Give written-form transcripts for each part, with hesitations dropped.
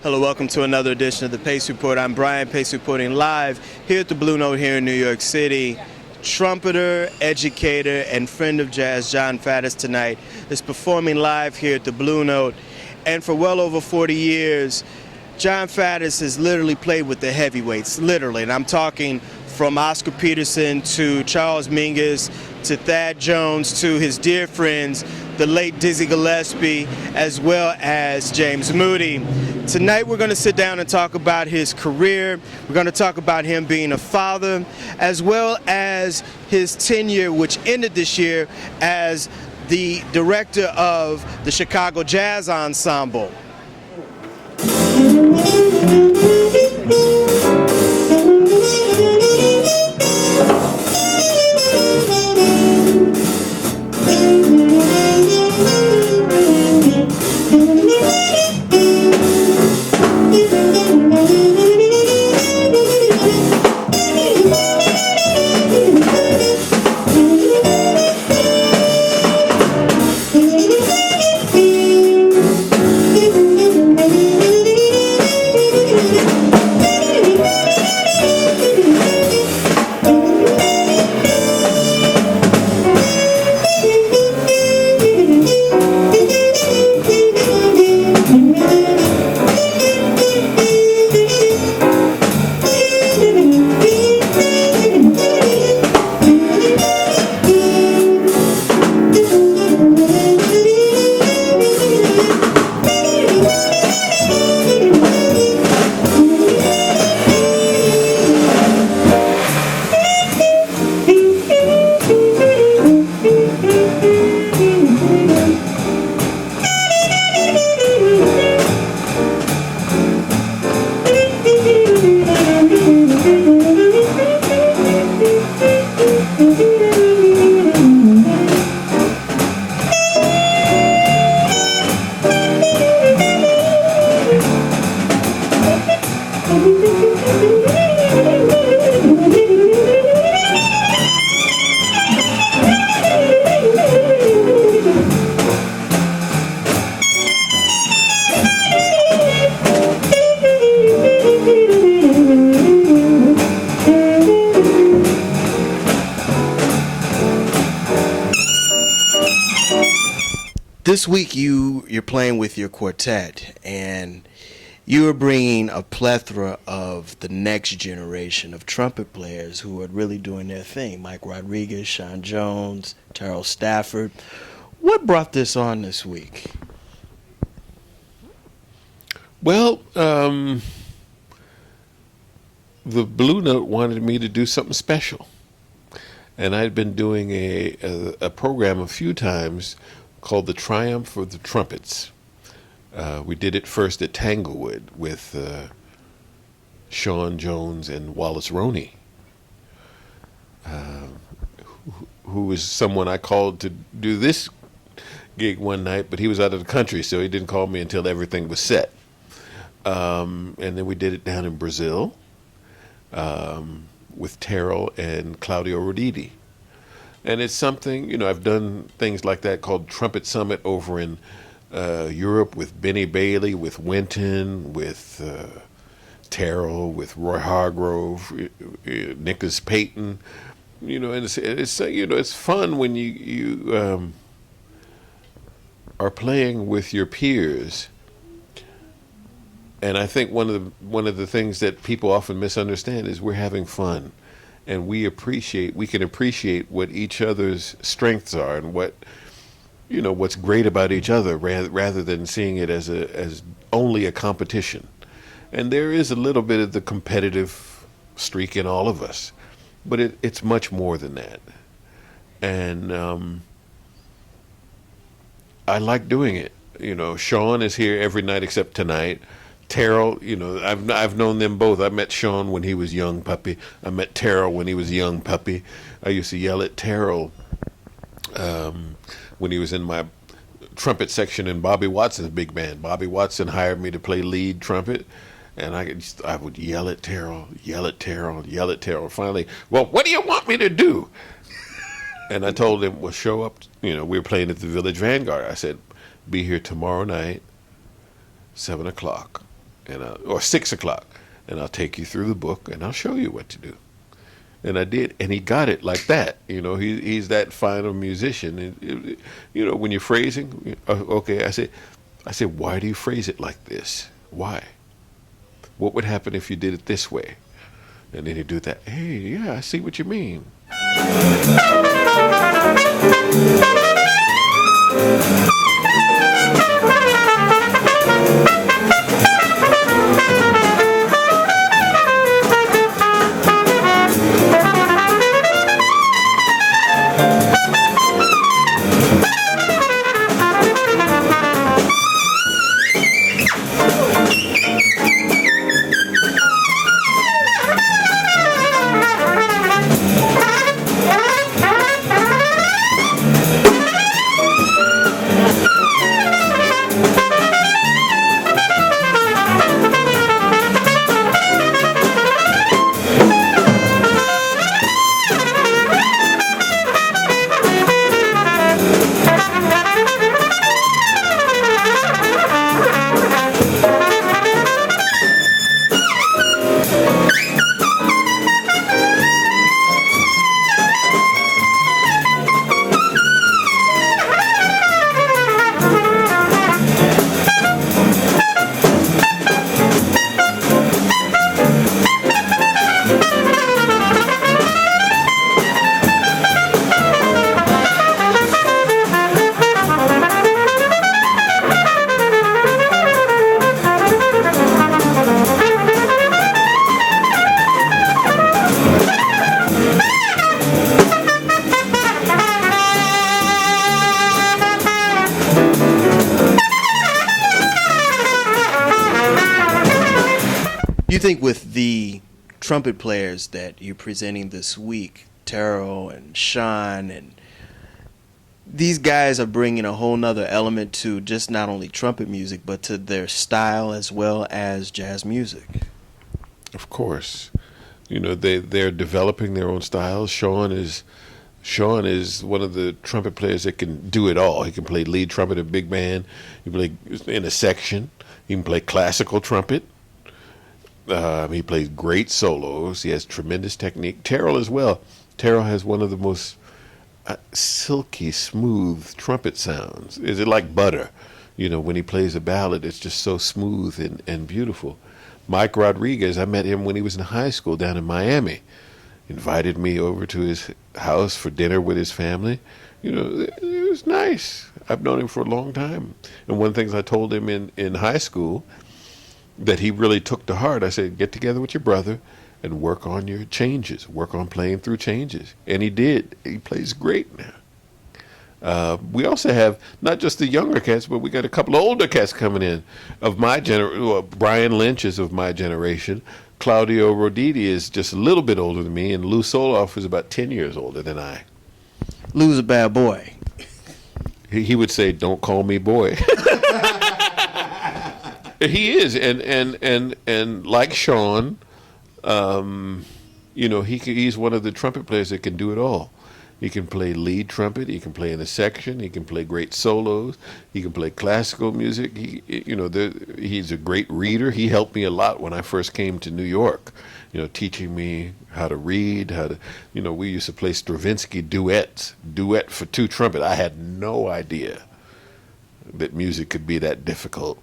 Hello, welcome to another edition of the Pace Report. I'm Brian Pace reporting live here at the Blue Note here in New York City. Trumpeter, educator, and friend of jazz Jon Faddis tonight is performing live here at the Blue Note. And for well over 40 years, Jon Faddis has literally played with the heavyweights, literally. And I'm talking from Oscar Peterson to Charles Mingus to Thad Jones to his dear friends, the late Dizzy Gillespie, as well as James Moody. Tonight we're going to sit down and talk about his career. We're going to talk about him being a father, as well as his tenure, which ended this year as the director of the Chicago Jazz Ensemble. This week you're playing with your quartet, and you are bringing a plethora of the next generation of trumpet players who are really doing their thing. Mike Rodriguez, Sean Jones, Terrell Stafford. What brought this on this week? Well, the Blue Note wanted me to do something special, and I'd been doing a program a few times called The Triumph of the Trumpets. We did it first at Tanglewood with Sean Jones and Wallace Roney, who was someone I called to do this gig one night, but he was out of the country, so he didn't call me until everything was set. And then we did it down in Brazil with Terrell and Claudio Roditi. And it's something, I've done things like that called Trumpet Summit over in Europe with Benny Bailey, with Wynton, with Terrell, with Roy Hargrove, Nicholas Payton. And it's fun when you are playing with your peers. And I think one of the things that people often misunderstand is we're having fun. And we can appreciate what each other's strengths are and what's great about each other, rather than seeing it as only a competition. And there is a little bit of the competitive streak in all of us, but it's much more than that. And I like doing it. Sean is here every night except tonight. Terrell, I've known them both. I met Sean when he was young puppy. I met Terrell when he was young puppy. I used to yell at Terrell when he was in my trumpet section in Bobby Watson's big band. Bobby Watson hired me to play lead trumpet, and I would yell at Terrell, yell at Terrell, yell at Terrell. Finally, well, what do you want me to do? And I told him, well, show up. We were playing at the Village Vanguard. I said, be here tomorrow night, 7 o'clock. or 6 o'clock, and I'll take you through the book and I'll show you what to do. And I did, and he got it like that. He's that fine of a musician. And when you're phrasing, okay, I said, why do you phrase it like this? Why? What would happen if you did it this way? And then he'd do that. Hey, yeah, I see what you mean. You think with the trumpet players that you're presenting this week, Terrell and Sean, and these guys are bringing a whole nother element to just not only trumpet music, but to their style as well as jazz music? Of course. They're developing their own styles. Sean is one of the trumpet players that can do it all. He can play lead trumpet in big band. He can play in a section. He can play classical trumpet. He plays great solos. He has tremendous technique. Terrell as well. Terrell has one of the most silky, smooth trumpet sounds. Is it like butter? When he plays a ballad, it's just so smooth and beautiful. Mike Rodriguez, I met him when he was in high school down in Miami. Invited me over to his house for dinner with his family. It was nice. I've known him for a long time. And one of the things I told him in high school that he really took to heart, I said, get together with your brother and work on your changes, work on playing through changes. And he did. He plays great now. We also have not just the younger cats, but we got a couple of older cats coming in of my generation. Brian Lynch is of my generation. Claudio Roditi is just a little bit older than me, and Lou Soloff is about 10 years older than I. Lou's a bad boy. He would say, don't call me boy. He is, and like Sean, he's one of the trumpet players that can do it all. He can play lead trumpet. He can play in a section. He can play great solos. He can play classical music. He's a great reader. He helped me a lot when I first came to New York. Teaching me how to read, we used to play Stravinsky duet for two trumpet. I had no idea that music could be that difficult.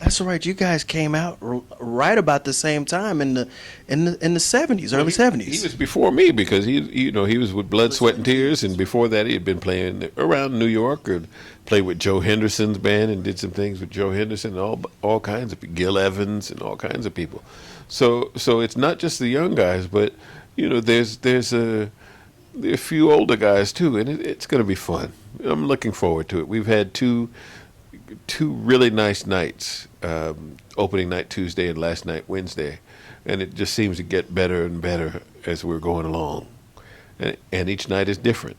That's right. You guys came out right about the same time in the 70s, early 70s. He was before me because he was with Blood, Sweat and Tears, and before that he had been playing around New York or played with Joe Henderson's band and did some things with Joe Henderson and all kinds of Gil Evans and all kinds of people. So it's not just the young guys, but there's a few older guys too, and it's going to be fun. I'm looking forward to it. We've had two really nice nights, opening night Tuesday and last night Wednesday, and it just seems to get better and better as we're going along, and each night is different.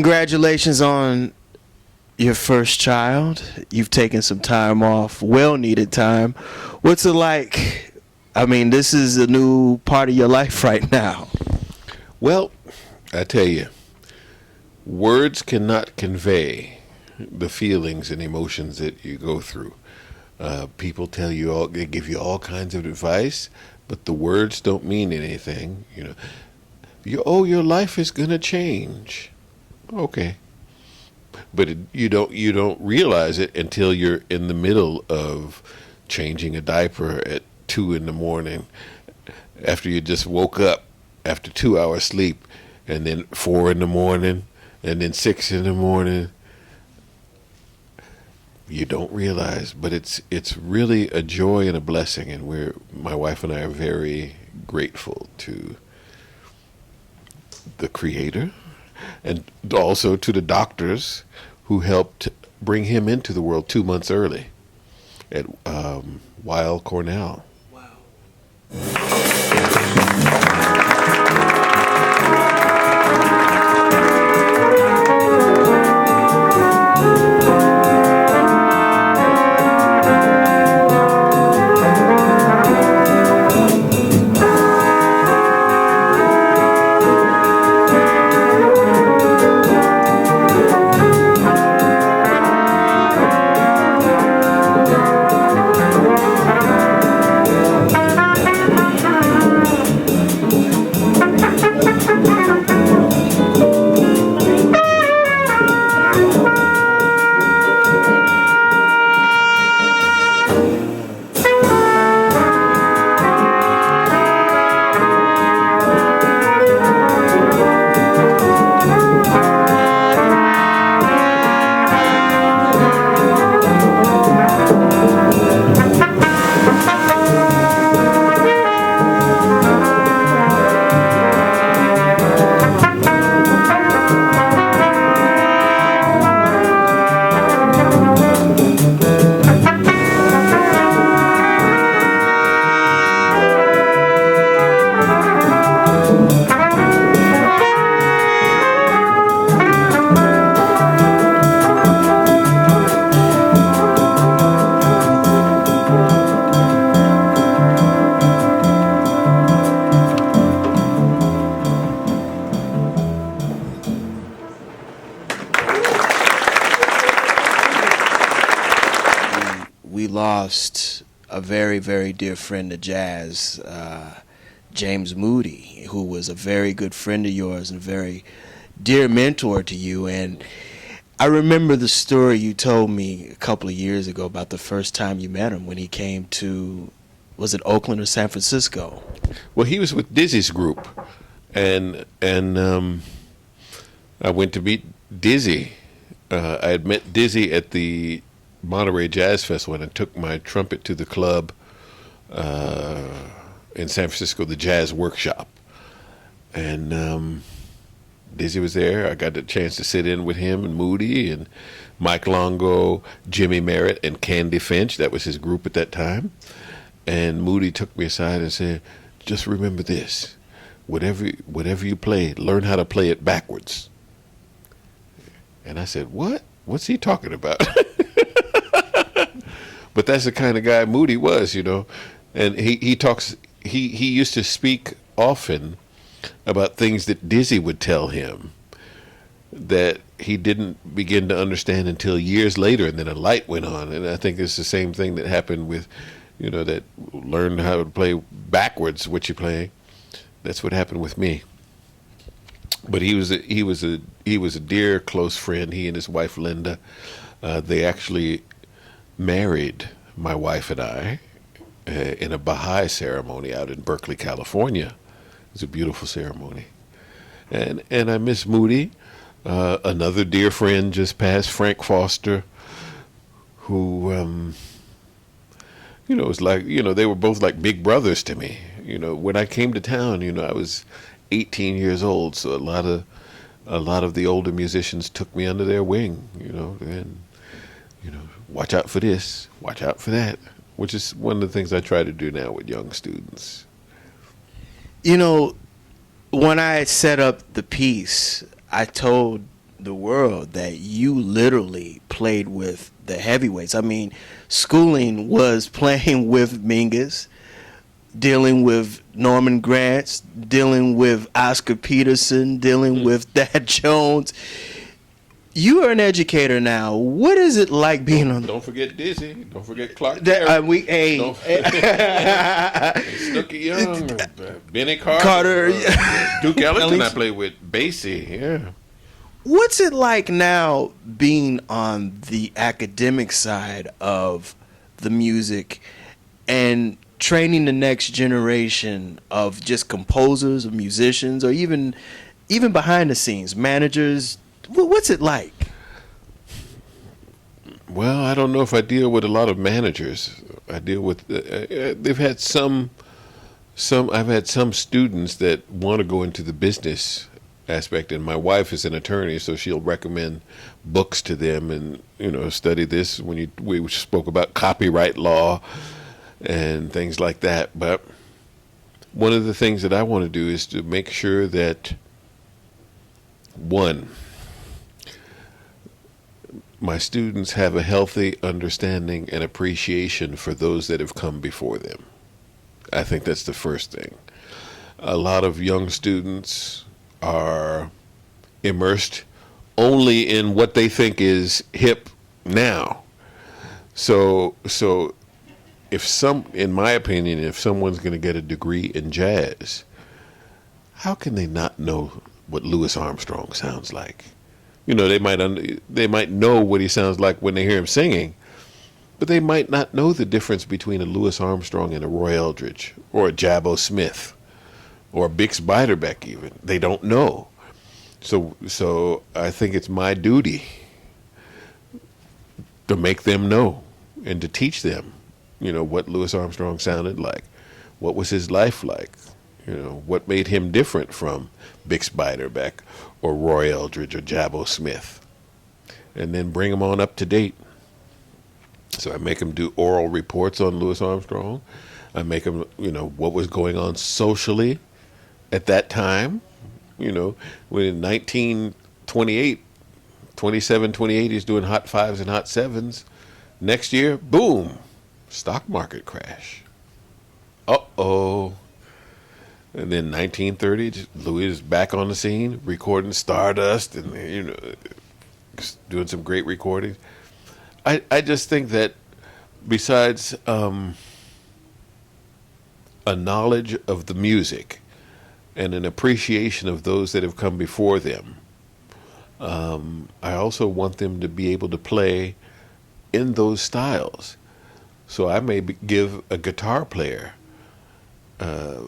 Congratulations on your first child. You've taken some time off, well needed time. What's it like? I mean, this is a new part of your life right now. Well, I tell you, words cannot convey the feelings and emotions that you go through. People tell you all, they give you all kinds of advice, but the words don't mean anything. Your life is gonna change. Okay, but you don't realize it until you're in the middle of changing a diaper at 2 in the morning after you just woke up after 2 hours sleep, and then 4 in the morning, and then 6 in the morning. You don't realize, but it's really a joy and a blessing, and my wife and I are very grateful to the Creator, and also to the doctors who helped bring him into the world 2 months early at Weill Cornell. We lost a very, very dear friend of jazz, James Moody, who was a very good friend of yours and a very dear mentor to you. And I remember the story you told me a couple of years ago about the first time you met him when he came to, was it Oakland or San Francisco? Well, he was with Dizzy's group, and I went to meet Dizzy. I had met Dizzy at the Monterey Jazz Festival, and I took my trumpet to the club in San Francisco, the Jazz Workshop. And Dizzy was there. I got the chance to sit in with him and Moody and Mike Longo, Jimmy Merritt, and Candy Finch. That was his group at that time. And Moody took me aside and said, just remember this. Whatever you play, learn how to play it backwards. And I said, what? What's he talking about? But that's the kind of guy Moody was, And he talks. He used to speak often about things that Dizzy would tell him that he didn't begin to understand until years later, and then a light went on. And I think it's the same thing that happened with, that learn how to play backwards what you're playing. That's what happened with me. But he was a dear close friend. He and his wife Linda, they actually married my wife and I in a Baha'i ceremony out in Berkeley, California. It was a beautiful ceremony. And I miss Moody. Another dear friend just passed, Frank Foster, who, it was like, they were both like big brothers to me. When I came to town, I was 18 years old, so a lot of the older musicians took me under their wing, and watch out for this, watch out for that, which is one of the things I try to do now with young students. When I set up the piece, I told the world that you literally played with the heavyweights. I mean, schooling was playing with Mingus, dealing with Norman Granz, dealing with Oscar Peterson, dealing with Thad Jones. You are an educator now. What is it like being on? Don't forget Dizzy. Don't forget Clark. Snooky Young, Benny Carter, Duke Ellington. I played with Basie. Yeah. What's it like now being on the academic side of the music and training the next generation of just composers, of musicians, or even behind the scenes managers? What's it like? Well, I don't know if I deal with a lot of managers. I deal with they've had some. I've had some students that want to go into the business aspect, and my wife is an attorney, so she'll recommend books to them, and study this. We spoke about copyright law and things like that. But one of the things that I want to do is to make sure that one, my students have a healthy understanding and appreciation for those that have come before them. I think that's the first thing. A lot of young students are immersed only in what they think is hip now. So in my opinion, if someone's going to get a degree in jazz, how can they not know what Louis Armstrong sounds like? They might know what he sounds like when they hear him singing, but they might not know the difference between a Louis Armstrong and a Roy Eldridge or a Jabbo Smith or a Bix Beiderbecke even. They don't know. So I think it's my duty to make them know and to teach them, what Louis Armstrong sounded like, what was his life like, what made him different from Bix Beiderbecke or Roy Eldridge or Jabbo Smith, and then bring them on up to date. So I make them do oral reports on Louis Armstrong. I make them, what was going on socially at that time. When in 1928, 27, 28, he's doing hot fives and hot sevens. Next year, boom, stock market crash. Uh-oh. And then 1930, Louis is back on the scene, recording Stardust and, doing some great recordings. I just think that besides a knowledge of the music and an appreciation of those that have come before them, I also want them to be able to play in those styles. So I may give a guitar player a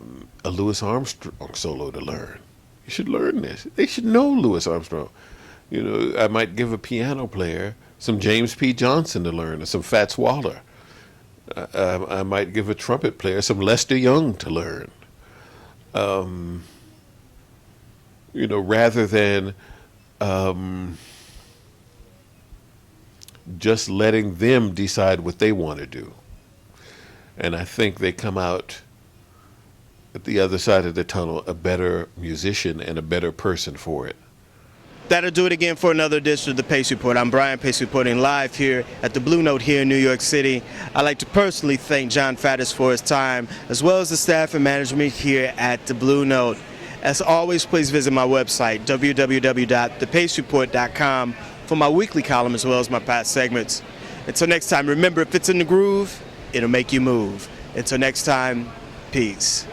Louis Armstrong solo to learn. You should learn this. They should know Louis Armstrong. I might give a piano player some James P. Johnson to learn, or some Fats Waller. I might give a trumpet player some Lester Young to learn. Rather than just letting them decide what they want to do. And I think they come out at the other side of the tunnel a better musician and a better person for it. That'll do it again for another edition of the Pace Report. I'm Brian Pace, reporting live here at the Blue Note here in New York City. I'd like to personally thank John Faddis for his time, as well as the staff and management here at the Blue Note. As always, please visit my website, www.thepacereport.com, for my weekly column as well as my past segments. Until next time, remember, if it's in the groove, it'll make you move. Until next time, peace.